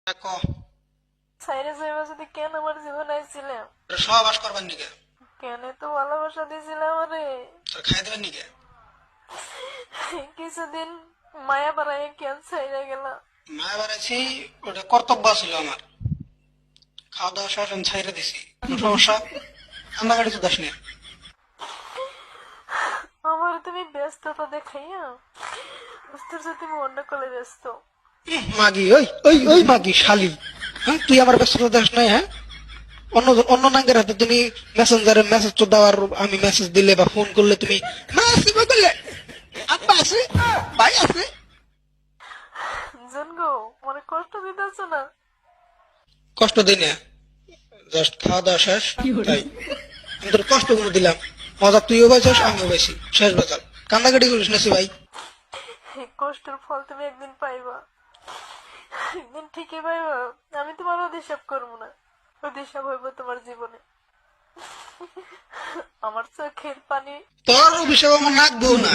দেখো সাইরে সাইবা যদি কেন আমার জীবনে আইছিলে সহবাস করবার নিকে কেন তো ভালোবাসা দিছিলে আমারে তোর খাই দেবেন নিকে কিছুদিন মায়া বাড়াই কেন সাইরা গেলা মায়া বাড়াইছি, ওটা কর্তব্য ছিল আমার। খাওয়া দাওয়া শেষ আমি ছাইরে দিছি, কোনো সমস্যা? কান্নাকাটি তো দাস না। আমার তুমি ব্যস্ততা দেখাইয়া বুঝতে পারছো তুমি অন্য কলে ব্যস্ত। মাগি, ওই ওই ওই মাগি শালি, হ্যাঁ তুই আমার ব্যস্ততা দাস নাই? হ্যাঁ, অন্য অন্য নাঙ্গের হাতে তুমি মেসেঞ্জারে মেসেজ তো দেওয়ার, আমি মেসেজ দিলে বা ফোন করলে তুমি বললে আব্বা আছে, ভাই আছে। জানগো মানে কষ্ট দিতেছ না। কষ্ট দিই না, জাস্ট খাওয়া দাওয়া শেষ তাই। আমি তোর কষ্ট গুলো দিলাম, মজা তুইও পাইছিস আমিও পাইছি, শেষ বাজার। কান্নাকাটি করিস না ভাই। এই কষ্টের ফল তুমি একদিন পাইবা, একদিন ঠিকই পাইবা। আমি তোমার অভিশাপ করবো না, অভিশাপ হইব তোমার জীবনে। আমার চোখের পানি তোর অভিশাপ আমার নাকবো না।